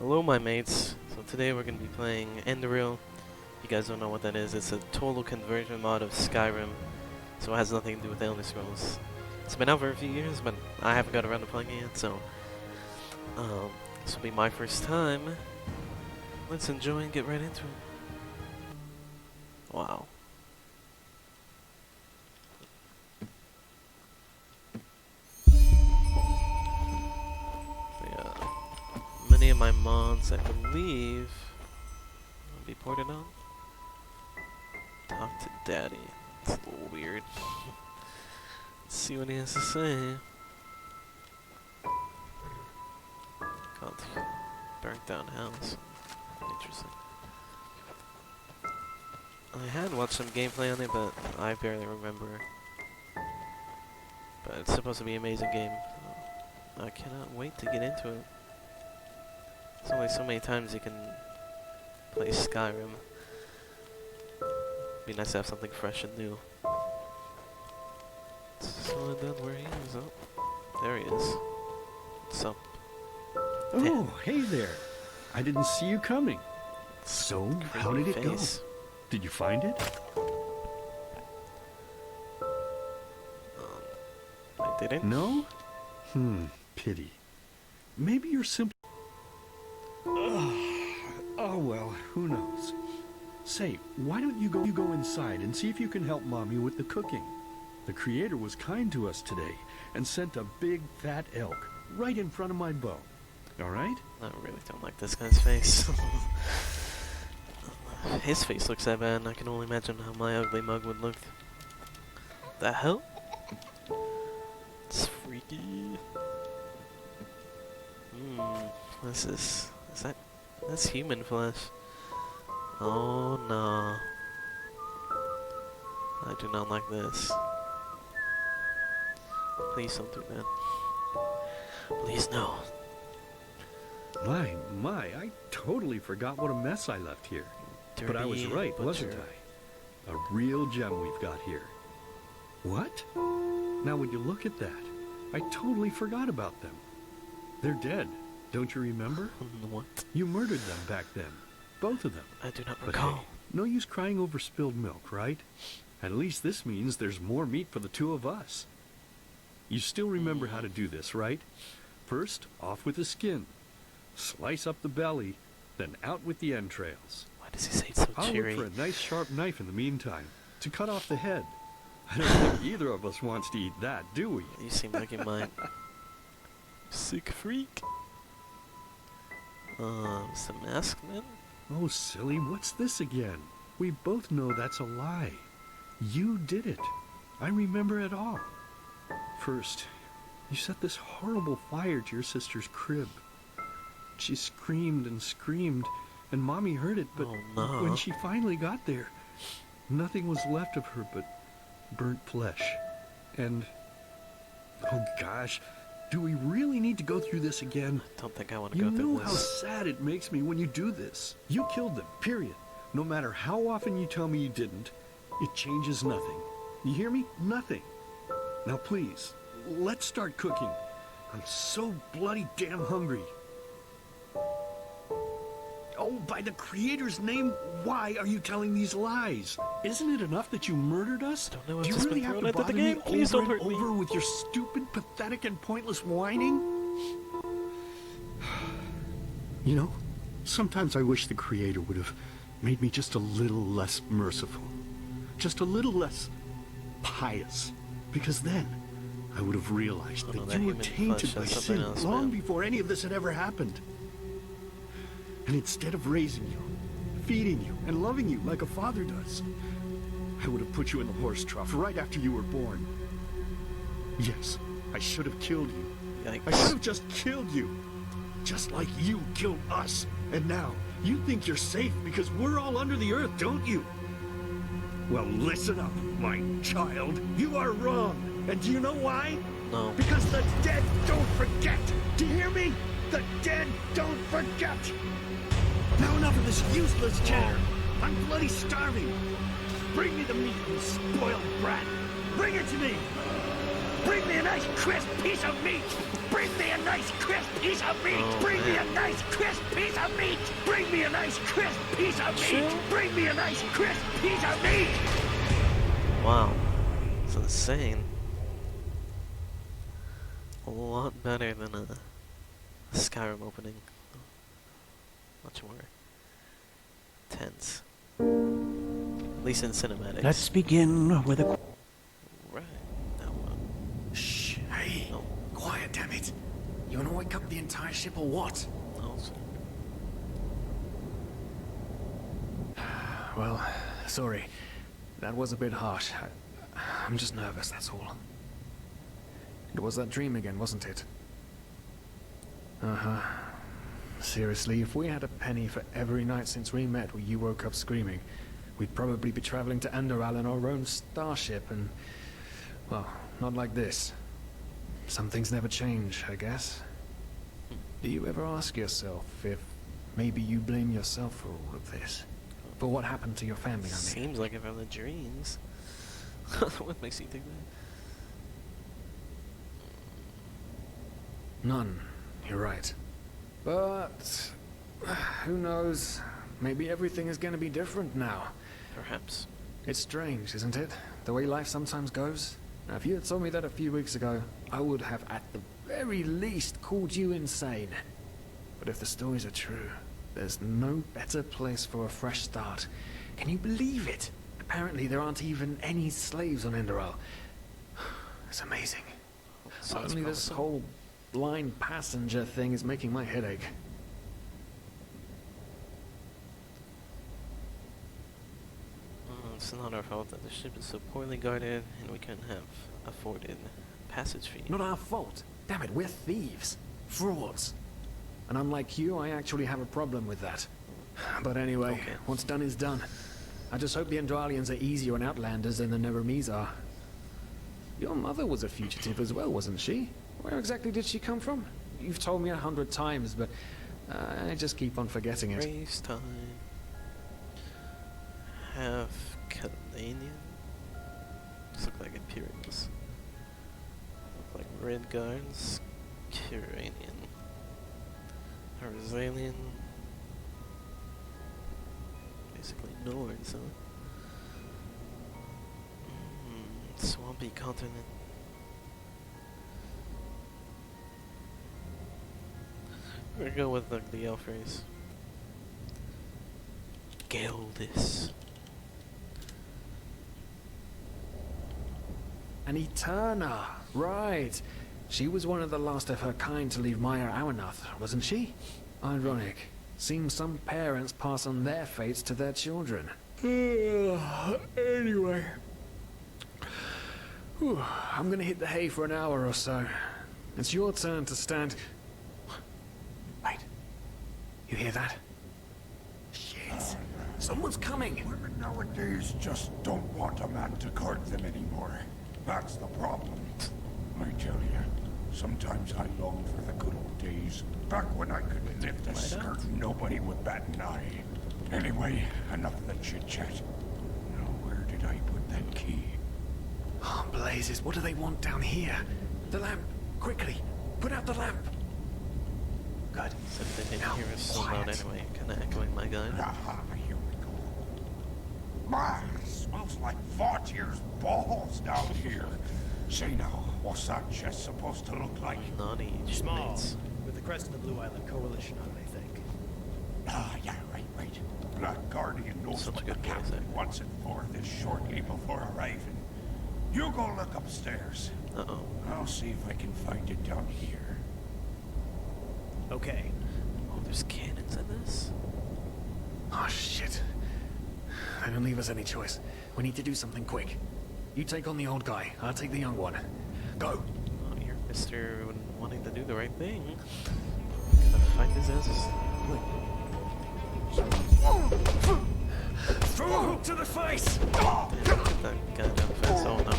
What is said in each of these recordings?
Hello, my mates. So today we're going to be playing Enderal. If you guys don't know what that is, it's a total conversion mod of Skyrim. So it has nothing to do with Elder Scrolls. It's been out for a few years, but I haven't got around to playing it yet, so this will be my first time. Let's enjoy and get right into it. Wow. Many of my mods, I believe, will be ported on. Talk to Daddy. It's a little weird. Let's see what he has to say. Called Burnt Down House. Interesting. I had watched some gameplay on it, but I barely remember. But it's supposed to be an amazing game. So I cannot wait to get into it. There's only so many times you can play Skyrim. Be nice to have something fresh and new. So then where he is? Oh, there he is. What's up? Oh, hey there. I didn't see you coming. So, how did it go? Did you find it? I didn't. No? Pity. Maybe you're simply... Oh, well, who knows? Say, why don't you go inside and see if you can help Mommy with the cooking? The Creator was kind to us today and sent a big, fat elk right in front of my bow. All right? I really don't like this guy's face. His face looks that bad, and I can only imagine how my ugly mug would look. The hell? It's freaky. What's this? That's human flesh. Oh no. I do not like this. Please don't do that. Please no. My, I totally forgot what a mess I left here. Dirty but I was right, butcher. wasn't I? A real gem we've got here. What? Now would you look at that? I totally forgot about them. They're dead. Don't you remember? What? You murdered them back then. Both of them. I do not But recall. hey, no use crying over spilled milk, right? At least this means there's more meat for the two of us. You still remember how to do this, right? First, off with the skin. Slice up the belly, then out with the entrails. Why does he say it so I'll cheery? look for a nice sharp knife in the meantime to cut off the head. I don't think either of us wants to eat that, do we? You seem like you might. Sick freak. It's the masked man? Oh, silly, what's this again? We both know that's a lie. You did it. I remember it all. First, you set this horrible fire to your sister's crib. She screamed and screamed, and Mommy heard it, but Oh, no. when she finally got there, nothing was left of her but burnt flesh. And, oh gosh, do we really need to go through this again? I don't think I want to You go know through how this. sad it makes me when you do this. You killed them, period. No matter how often you tell me you didn't, it changes nothing. You hear me? Nothing. Now please, let's start cooking. I'm so bloody damn hungry. Oh, by the Creator's name, why are you telling these lies? Isn't it enough that you murdered us? Don't know what's Do you just really been have thrown to into the bother game. me Please over don't and hurt me. over with your stupid, pathetic, and pointless whining? You know, sometimes I wish the Creator would have made me just a little less merciful. Just a little less pious. Because then I would have realized Oh, no, that that you were human tainted flesh by has something sin else, long man. before any of this had ever happened. And instead of raising you, feeding you, and loving you like a father does, I would have put you in the horse trough right after you were born. Yes, I should have killed you. Yikes. I should have just killed you. Just like you killed us. And now, you think you're safe because we're all under the earth, don't you? Well, listen up, my child. You are wrong. And do you know why? No. Because the dead don't forget. Do you hear me? The dead don't forget. Now enough of this useless chatter. I'm bloody starving. Bring me the meat, you spoiled brat. Bring it to me. Bring me a nice crisp piece of meat! Bring me a nice crisp piece of meat! Oh, Bring me man. a nice crisp piece of meat! Bring me a nice crisp piece of meat! Bring me a nice crisp piece of meat! Wow. It's insane. A lot better than a Skyrim opening. Much more tense. At least in cinematics. Let's begin with a... Right. Now, Shh. Hey. no. Quiet, damn it. You wanna wake up the entire ship or what? No. Well, sorry. That was a bit harsh. I'm just nervous, that's all. It was that dream again, wasn't it? Uh-huh. Seriously, if we had a penny for every night since we met where you woke up screaming, we'd probably be traveling to Enderal in our own starship and... well, not like this. Some things never change, I guess. Do you ever ask yourself if maybe you blame yourself for all of this? For what happened to your family, I mean? Seems like it from the dreams. What makes you think that? None. You're right. But... who knows? Maybe everything is going to be different now. Perhaps. It's strange, isn't it? The way life sometimes goes. Now, if you had told me that a few weeks ago, I would have at the very least called you insane. But if the stories are true, there's no better place for a fresh start. Can you believe it? Apparently there aren't even any slaves on Enderal. It's amazing. Sounds Only this promising. whole blind passenger thing is making my head ache. It's not our fault that the ship is so poorly guarded and we couldn't have afforded passage fee. Not our fault. Damn it, we're thieves. Frauds. And unlike you, I actually have a problem with that. But anyway, Okay. what's done is done. I just hope the Endralians are easier on Outlanders than the Neremes are. Your mother was a fugitive as well, wasn't she? Where exactly did she come from? You've told me 100 times, but I just keep on forgetting it. Race time. Half Canadian. These look like Imperials. Look like Red Guards. Curanian. Arzalian. Basically Nords, huh? Swampy continent. We're gonna go with the elf race. Geldis. An Eterna, right. She was one of the last of her kind to leave Maya Awanath, wasn't she? Ironic. Seems some parents pass on their fates to their children. Anyway. Whew, I'm gonna hit the hay for an hour or so. It's your turn to stand... Wait. You hear that? Shit. Someone's coming. Women nowadays just don't want a man to guard them anymore. That's the problem. I tell you, sometimes I long for the good old days, back when I could lift a skirt and nobody would bat an eye. Anyway, enough of the chit-chat. Now, where did I put that key? Oh, blazes, what do they want down here? The lamp! Quickly! Put out the lamp! Good. Except they didn't Now, hear us so loud quiet. anyway, kinda echoing my gun. Aha, here we go. Man, it smells like Vaughtier's balls down here. Say now, what's that chest supposed to look like? Naughty Small, shipmates. with the crest of the Blue Island Coalition on it, I think. Ah, yeah, right. Black Guardian knows Such a what the good voice captain actor. wants it for this shortly before arriving. You go look upstairs. Uh-oh. I'll see if I can find it down here. Okay. Oh, there's cannons in this? Oh, shit. They don't leave us any choice. We need to do something quick. You take on the old guy, I'll take the young one. Go! Oh, you're Mr. wanting to do the right thing. Gotta find his asses. Throw a hook to the face! Damn, get that guy down fast. Oh no.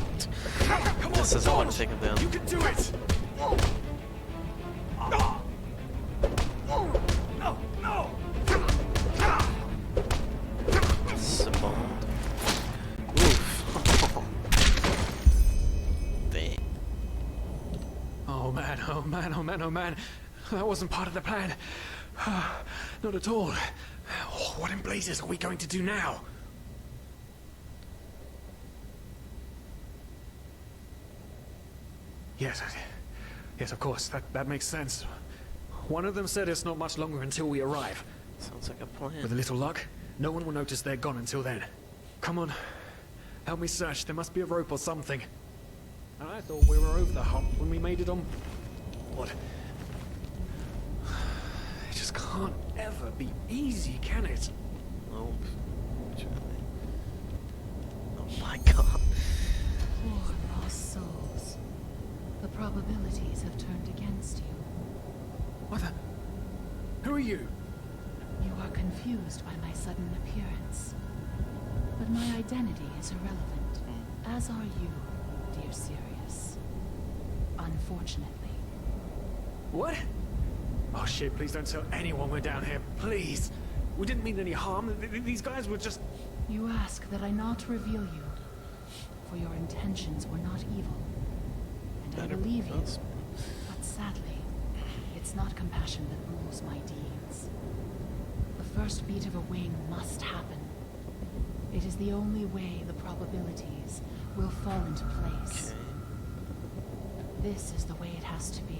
Come This on, doesn't want to take him down. You can do it! No! No! Simone. Oof. Dang. man, oh man, oh man. That wasn't part of the plan. Not at all. What in blazes are we going to do now? Yes, yes, of course. That makes sense. One of them said it's not much longer until we arrive. Sounds like a plan. With a little luck, no one will notice they're gone until then. Come on. Help me search. There must be a rope or something. I thought we were over the hump when we made it on... What? It just can't ever be easy, can it? Nope. Oh my god. Poor lost souls. The probabilities have turned against you. What the... Who are you? You are confused by my sudden appearance. But my identity is irrelevant, as are you, dear Sirius. Unfortunately. What? Oh shit, please don't tell anyone we're down here, please. We didn't mean any harm. These guys were just... You ask that I not reveal you, for your intentions were not evil. And I believe you, but sadly, it's not compassion that rules my deeds. The first beat of a wing must happen. It is the only way the probabilities will fall into place. Okay. This is the way it has to be.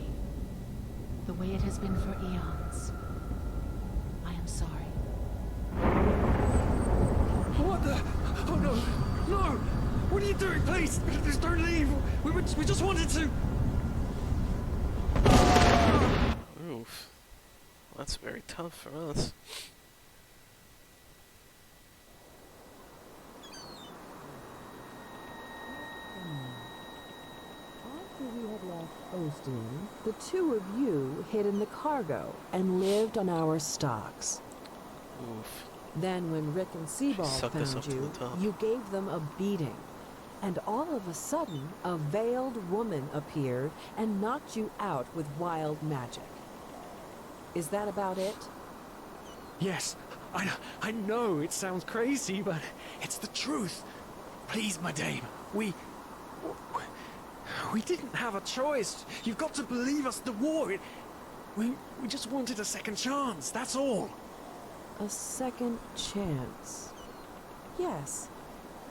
The way it has been for eons. I am sorry. What the... Oh no! No! What are you doing, please? Just don't leave! We just wanted to... Oof. Well, that's very tough for us. After we had left Osteen, the two of you hid in the cargo and lived on our stocks. Oof. Then when Rick and Seaball Sucked us up found to you, the top. you gave them a beating. And all of a sudden, a veiled woman appeared and knocked you out with wild magic. Is that about it? Yes, I know it sounds crazy, but it's the truth. Please, my dame, we didn't have a choice. You've got to believe us, the war, we just wanted a second chance, that's all. A second chance. Yes,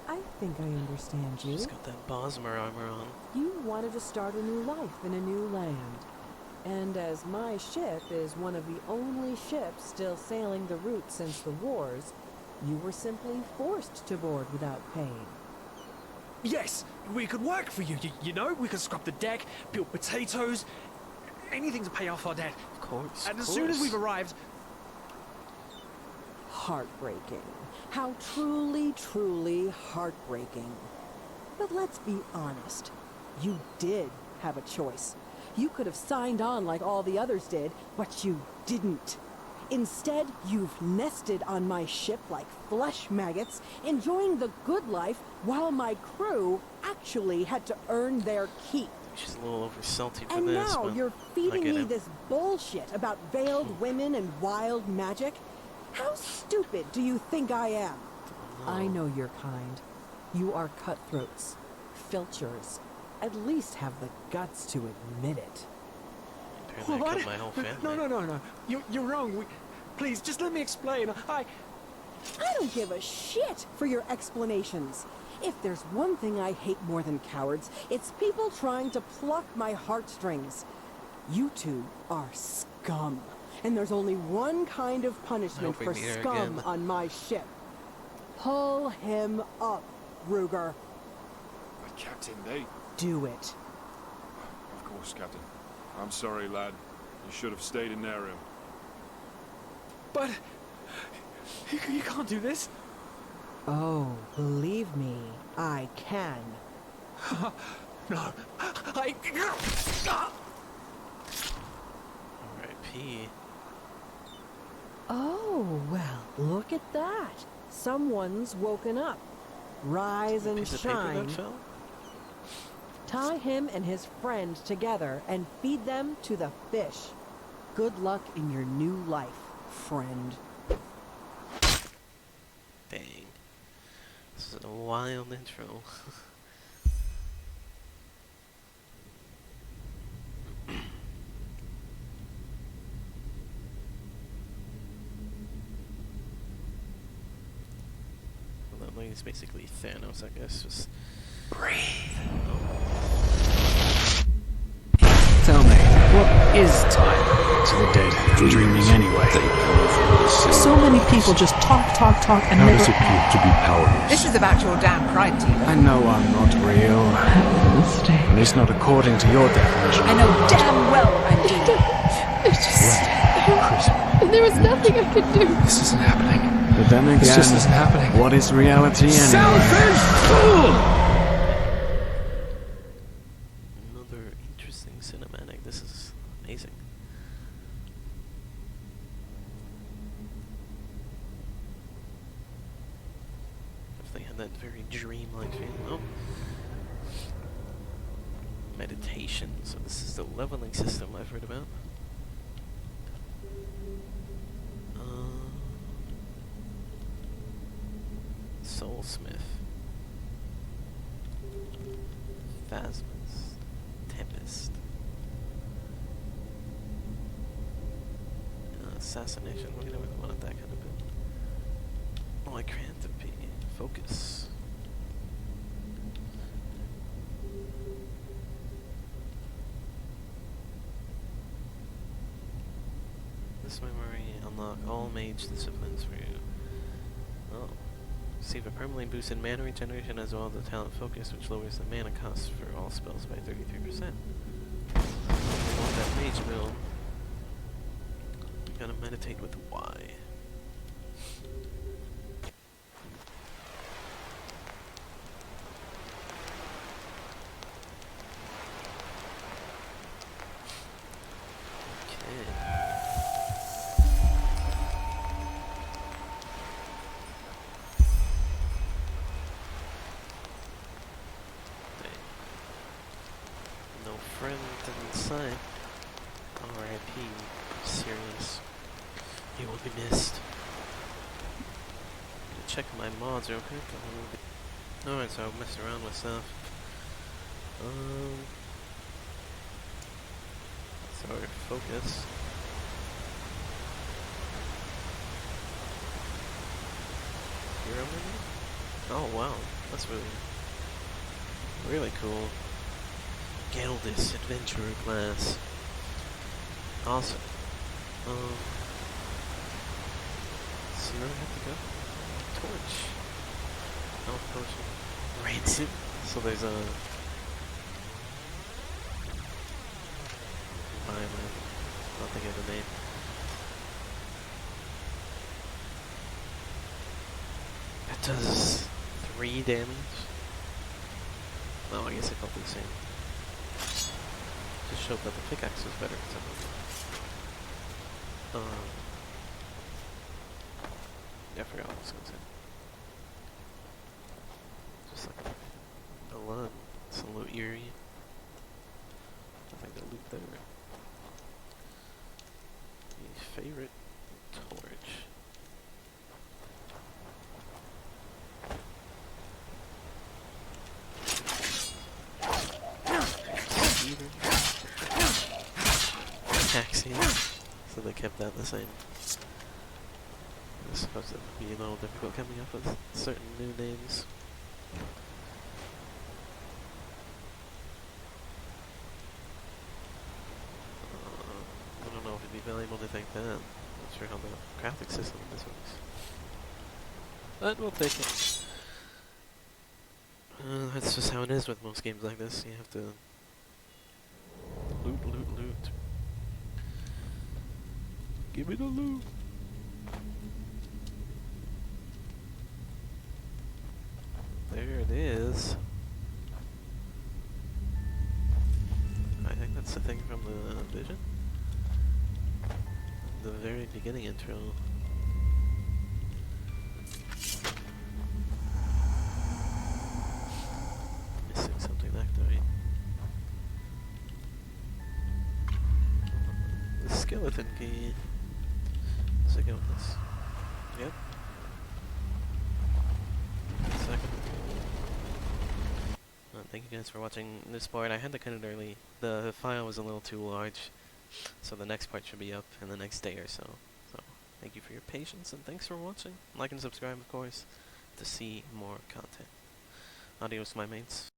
I think I understand you. She's got that Bosmer armor on. You wanted to start a new life in a new land. And as my ship is one of the only ships still sailing the route since the wars, you were simply forced to board without paying. Yes, we could work for you, you know? We could scrub the deck, peel potatoes, anything to pay off our debt. Of course. And of as soon as course. we've arrived... Heartbreaking. How truly, truly heartbreaking. But let's be honest. You did have a choice. You could have signed on like all the others did, but you didn't. Instead, you've nested on my ship like flesh maggots, enjoying the good life while my crew actually had to earn their keep. She's a little over salty for And this, now but you're I feeding get me it. this bullshit about veiled women and wild magic? How stupid do you think I am? I know your kind. You are cutthroats, filchers. At least have the guts to admit it. Apparently I killed my whole family. No. You're wrong. Please, just let me explain. I don't give a shit for your explanations. If there's one thing I hate more than cowards, it's people trying to pluck my heartstrings. You two are scum. And there's only one kind of punishment hope we for meet her scum again. on my ship. Pull him up, Ruger. But Captain, they... Do it. Of course, Captain. I'm sorry, lad. You should have stayed in their room. But... You can't do this. Oh, believe me, I can. No. R.I.P. Oh, well, look at that. Someone's woken up. Rise and Piece of paper shine. that fell? Tie him and his friend together and feed them to the fish. Good luck in your new life, friend. Dang. This is a wild intro. He's basically Thanos, I guess. Just Breathe. Tell me, what is time to the dead? Dreaming anyway. So many people just talk, and How never does it feel to be powerless? This is about your damn pride, Tila. I know I'm not real. At least not according to your definition. I know damn well I'm doing. There was nothing I could do. This isn't happening. But then again, this just isn't happening. What is reality anyway? Selfish fool! another interesting cinematic. This is amazing. Definitely had that very dreamlike feeling. Oh. Meditation. So this is the leveling system I've heard about. Soulsmith. Phasmus. Tempest. Assassination. We never wanted that kind of build. Lycanthropy. Focus. This memory unlock all mage disciplines for you. Oh. Receive a permanently boosted mana regeneration as well as the talent focus, which lowers the mana cost for all spells by 33%. If you want that mage build, you gotta meditate with Y. No friend inside. R.I.P. Serious. You will be missed. Gonna check my mods real quick. Alright, so I'll mess around with stuff. Sorry, focus. Hero menu? Oh wow, that's really cool. Geldis Adventurer class. Awesome. See where I have to go? Torch. Health potion. Rancid. So there's a... I'll think of the name. It does 3 damage. Oh, I guess it felt the same. Just showed that the pickaxe was better. Yeah, I forgot what I was going to say. Just like a lot. It's a little eerie. Nothing to loot there. Favorite torch. Taxi. So they kept that the same. I suppose it would be a little difficult coming up with certain new names. I don't know if it'd be valuable to take that. Not sure how the graphic system of this works. But we'll take it. That's just how it is with most games like this. You have to loot. Give me the loot. There it is. I think that's the thing from the vision. The very beginning intro. Missing something back there. The skeleton key. Let's go with this. Yep. Second. Thank you guys for watching this part. I had to cut it early. The file was a little too large, so the next part should be up in the next day or so. So, thank you for your patience, and thanks for watching. Like and subscribe, of course. to see more content. Adios, my mates.